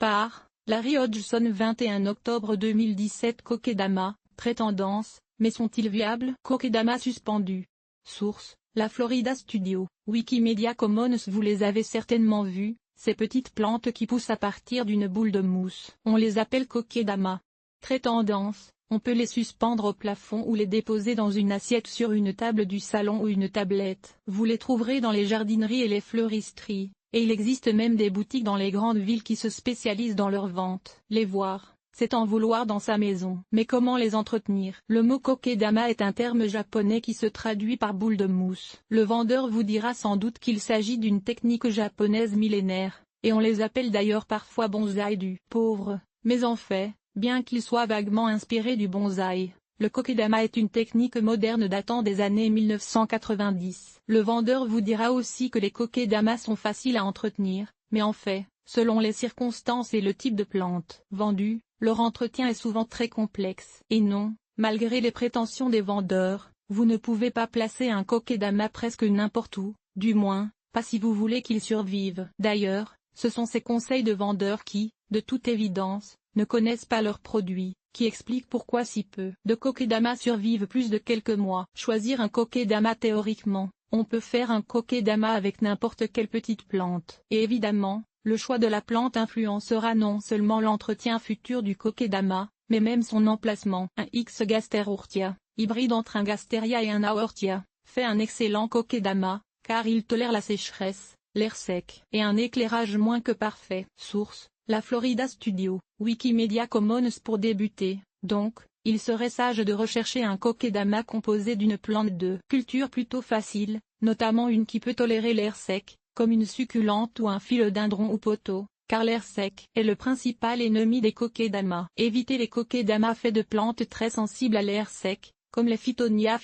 Par Larry Hodgson 21 octobre 2017 Kokedama, très tendance, mais sont-ils viables? Kokedama suspendu. Source, la Florida Studio, Wikimedia Commons. Vous les avez certainement vus, ces petites plantes qui poussent à partir d'une boule de mousse. On les appelle Kokedama. Très tendance, on peut les suspendre au plafond ou les déposer dans une assiette sur une table du salon ou une tablette. Vous les trouverez dans les jardineries et les fleuristeries, et il existe même des boutiques dans les grandes villes qui se spécialisent dans leur vente. Les voir, c'est en vouloir dans sa maison. Mais comment les entretenir? Le mot Kokedama est un terme japonais qui se traduit par boule de mousse. Le vendeur vous dira sans doute qu'il s'agit d'une technique japonaise millénaire, et on les appelle d'ailleurs parfois bonsaï du pauvre, mais en fait, bien qu'il soit vaguement inspiré du bonsaï, le Kokedama est une technique moderne datant des années 1990. Le vendeur vous dira aussi que les Kokedama sont faciles à entretenir, mais en fait, selon les circonstances et le type de plante vendue, leur entretien est souvent très complexe. Et non, malgré les prétentions des vendeurs, vous ne pouvez pas placer un Kokedama presque n'importe où, du moins, pas si vous voulez qu'il survive. D'ailleurs, ce sont ces conseils de vendeurs qui, de toute évidence, ne connaissent pas leurs produits, qui expliquent pourquoi si peu de Kokedama survivent plus de quelques mois. Choisir un Kokedama. Théoriquement, on peut faire un Kokedama avec n'importe quelle petite plante. Et évidemment, le choix de la plante influencera non seulement l'entretien futur du Kokedama, mais même son emplacement. Un X-Gaster-Ortia, hybride entre un Gasteria et un Aortia, fait un excellent Kokedama, car il tolère la sécheresse, l'air sec et un éclairage moins que parfait. Source, la Florida Studio, Wikimedia Commons. Pour débuter, donc, il serait sage de rechercher un Kokedama composé d'une plante de culture plutôt facile, notamment une qui peut tolérer l'air sec, comme une succulente ou un philodendron ou poteau, car l'air sec est le principal ennemi des Kokedama. Évitez les Kokedama faits de plantes très sensibles à l'air sec, comme les Phytonia,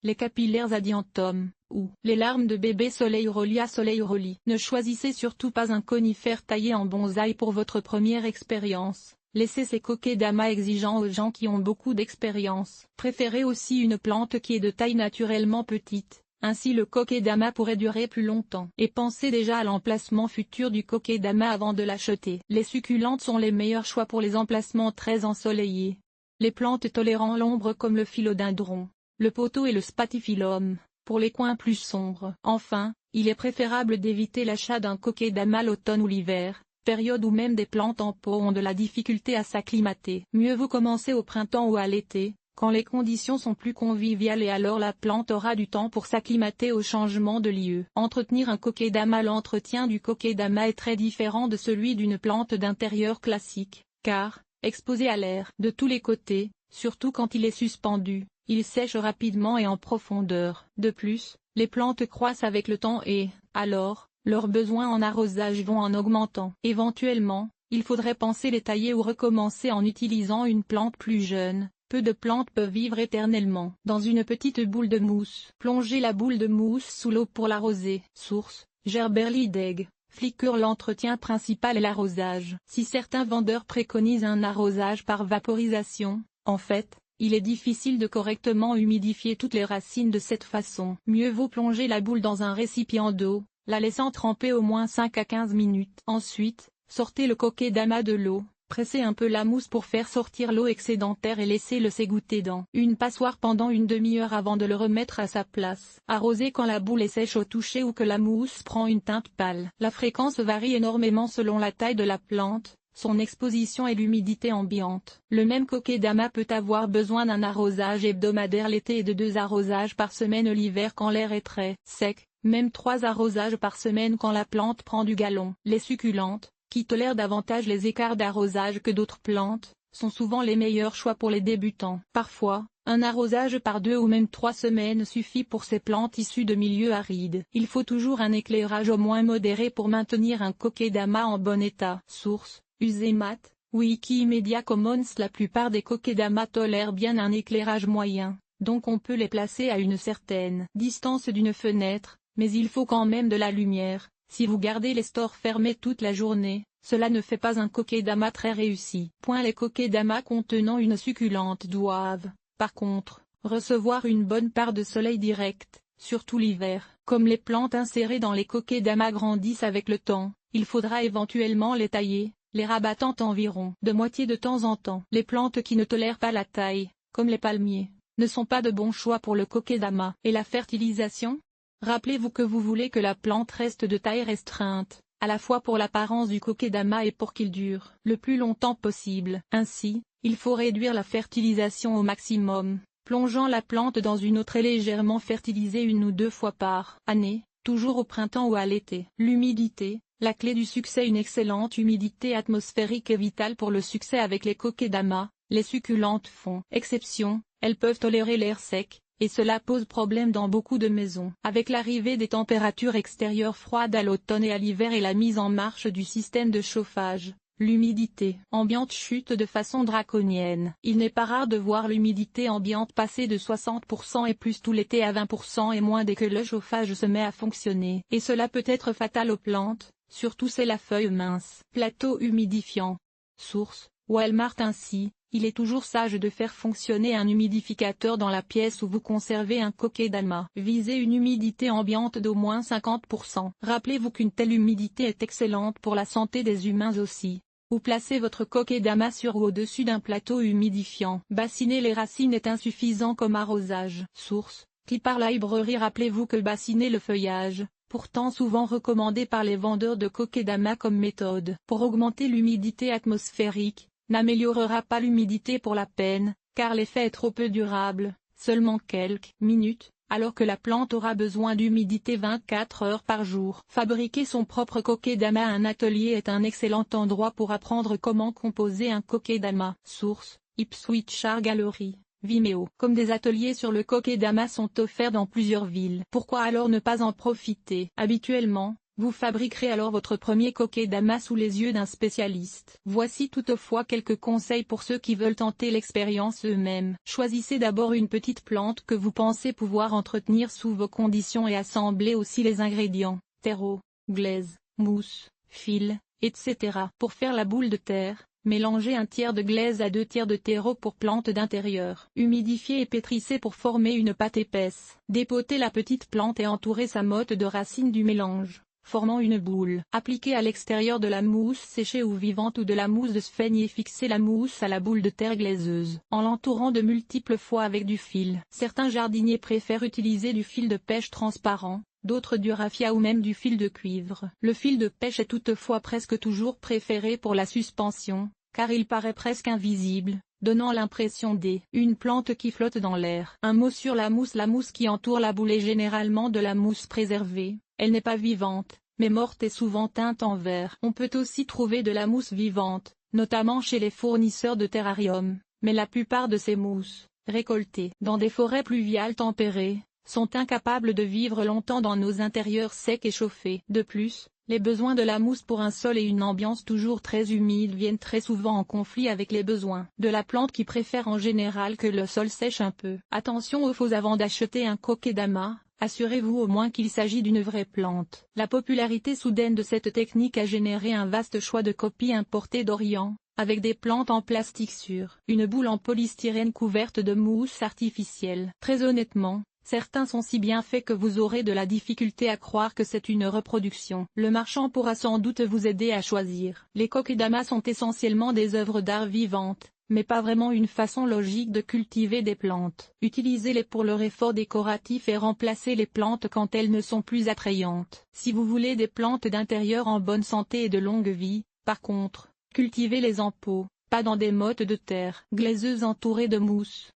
les capillaires adiantum, ou les larmes de bébé Soleillerolia. Ne choisissez surtout pas un conifère taillé en bonsaï pour votre première expérience. Laissez ces Kokedama exigeants aux gens qui ont beaucoup d'expérience. Préférez aussi une plante qui est de taille naturellement petite, ainsi le Kokedama pourrait durer plus longtemps. Et pensez déjà à l'emplacement futur du Kokedama avant de l'acheter. Les succulentes sont les meilleurs choix pour les emplacements très ensoleillés. Les plantes tolérant l'ombre comme le philodendron, le poteau et le spathiphyllum, pour les coins plus sombres. Enfin, il est préférable d'éviter l'achat d'un Kokedama l'automne ou l'hiver, période où même des plantes en pot ont de la difficulté à s'acclimater. Mieux vaut commencer au printemps ou à l'été, quand les conditions sont plus conviviales et alors la plante aura du temps pour s'acclimater au changement de lieu. Entretenir un Kokedama. L'entretien du Kokedama est très différent de celui d'une plante d'intérieur classique, car, exposé à l'air de tous les côtés, surtout quand il est suspendu, il sèche rapidement et en profondeur. De plus, les plantes croissent avec le temps et, alors, leurs besoins en arrosage vont en augmentant. Éventuellement, il faudrait penser les tailler ou recommencer en utilisant une plante plus jeune. Peu de plantes peuvent vivre éternellement. Dans une petite boule de mousse. Plongez la boule de mousse sous l'eau pour l'arroser. Source, Gerberly Deg, Flickr. L'entretien principal est l'arrosage. Si certains vendeurs préconisent un arrosage par vaporisation, en fait, il est difficile de correctement humidifier toutes les racines de cette façon. Mieux vaut plonger la boule dans un récipient d'eau, la laissant tremper au moins 5 à 15 minutes. Ensuite, sortez le Kokedama de l'eau, pressez un peu la mousse pour faire sortir l'eau excédentaire et laissez-le s'égoutter dans une passoire pendant une demi-heure avant de le remettre à sa place. Arrosez quand la boule est sèche au toucher ou que la mousse prend une teinte pâle. La fréquence varie énormément selon la taille de la plante, son exposition et l'humidité ambiante. Le même Kokedama peut avoir besoin d'un arrosage hebdomadaire l'été et de 2 arrosages par semaine l'hiver quand l'air est très sec, même 3 arrosages par semaine quand la plante prend du galon. Les succulentes, qui tolèrent davantage les écarts d'arrosage que d'autres plantes, sont souvent les meilleurs choix pour les débutants. Parfois, un arrosage par 2 ou même 3 semaines suffit pour ces plantes issues de milieux arides. Il faut toujours un éclairage au moins modéré pour maintenir un Kokedama en bon état. Source, Usemat, Wikimedia Commons. La plupart des Kokedama tolèrent bien un éclairage moyen, donc on peut les placer à une certaine distance d'une fenêtre, mais il faut quand même de la lumière. Si vous gardez les stores fermés toute la journée, cela ne fait pas un Kokedama très réussi. Les Kokedama contenant une succulente doivent, par contre, recevoir une bonne part de soleil direct, surtout l'hiver. Comme les plantes insérées dans les Kokedama grandissent avec le temps, il faudra éventuellement les tailler, les rabattant environ de moitié de temps en temps. Les plantes qui ne tolèrent pas la taille, comme les palmiers, ne sont pas de bons choix pour le kokedama. Et la fertilisation? Rappelez-vous que vous voulez que la plante reste de taille restreinte, à la fois pour l'apparence du kokedama et pour qu'il dure le plus longtemps possible. Ainsi, il faut réduire la fertilisation au maximum, plongeant la plante dans une eau très légèrement fertilisée 1 ou 2 fois par année, toujours au printemps ou à l'été. L'humidité, la clé du succès. Une excellente humidité atmosphérique est vitale pour le succès avec les kokedama. Les succulentes font exception, elles peuvent tolérer l'air sec, et cela pose problème dans beaucoup de maisons. Avec l'arrivée des températures extérieures froides à l'automne et à l'hiver et la mise en marche du système de chauffage, l'humidité ambiante chute de façon draconienne. Il n'est pas rare de voir l'humidité ambiante passer de 60% et plus tout l'été à 20% et moins dès que le chauffage se met à fonctionner. Et cela peut être fatal aux plantes, surtout celles à feuilles minces. Plateau humidifiant. Source: Walmart. Ainsi, il est toujours sage de faire fonctionner un humidificateur dans la pièce où vous conservez un kokedama. Visez une humidité ambiante d'au moins 50%. Rappelez-vous qu'une telle humidité est excellente pour la santé des humains aussi. Ou placez votre kokedama sur ou au-dessus d'un plateau humidifiant. Bassiner les racines est insuffisant comme arrosage. Source: Clipart Library. Rappelez-vous que bassiner le feuillage, pourtant souvent recommandé par les vendeurs de kokedama comme méthode pour augmenter l'humidité atmosphérique, n'améliorera pas l'humidité pour la peine, car l'effet est trop peu durable, seulement quelques minutes, alors que la plante aura besoin d'humidité 24 heures par jour. Fabriquer son propre kokedama à un atelier est un excellent endroit pour apprendre comment composer un kokedama. Source: Ipswich Art Gallery, Vimeo. Comme des ateliers sur le kokedama sont offerts dans plusieurs villes, pourquoi alors ne pas en profiter? Habituellement, vous fabriquerez alors votre premier kokedama sous les yeux d'un spécialiste. Voici toutefois quelques conseils pour ceux qui veulent tenter l'expérience eux-mêmes. Choisissez d'abord une petite plante que vous pensez pouvoir entretenir sous vos conditions et assemblez aussi les ingrédients: terreau, glaise, mousse, fil, etc. Pour faire la boule de terre, mélangez 1/3 de glaise à 2/3 de terreau pour plante d'intérieur. Humidifiez et pétrissez pour former une pâte épaisse. Dépotez la petite plante et entourez sa motte de racines du mélange, formant une boule. Appliquez à l'extérieur de la mousse séchée ou vivante ou de la mousse de sphène et fixez la mousse à la boule de terre glaiseuse, en l'entourant de multiples fois avec du fil. Certains jardiniers préfèrent utiliser du fil de pêche transparent, d'autres du raffia ou même du fil de cuivre. Le fil de pêche est toutefois presque toujours préféré pour la suspension, car il paraît presque invisible, donnant l'impression une plante qui flotte dans l'air. Un mot sur la mousse. La mousse qui entoure la boule est généralement de la mousse préservée. Elle n'est pas vivante, mais morte et souvent teinte en vert. On peut aussi trouver de la mousse vivante, notamment chez les fournisseurs de terrariums, mais la plupart de ces mousses, récoltées dans des forêts pluviales tempérées, sont incapables de vivre longtemps dans nos intérieurs secs et chauffés. De plus, les besoins de la mousse pour un sol et une ambiance toujours très humide viennent très souvent en conflit avec les besoins de la plante qui préfère en général que le sol sèche un peu. Attention aux faux avant d'acheter un kokedama. Assurez-vous au moins qu'il s'agit d'une vraie plante. La popularité soudaine de cette technique a généré un vaste choix de copies importées d'Orient, avec des plantes en plastique sur une boule en polystyrène couverte de mousse artificielle. Très honnêtement, certains sont si bien faits que vous aurez de la difficulté à croire que c'est une reproduction. Le marchand pourra sans doute vous aider à choisir. Les kokedama sont essentiellement des œuvres d'art vivantes, mais pas vraiment une façon logique de cultiver des plantes. Utilisez-les pour leur effort décoratif et remplacez les plantes quand elles ne sont plus attrayantes. Si vous voulez des plantes d'intérieur en bonne santé et de longue vie, par contre, cultivez-les en pot, pas dans des mottes de terre glaiseuses entourées de mousse.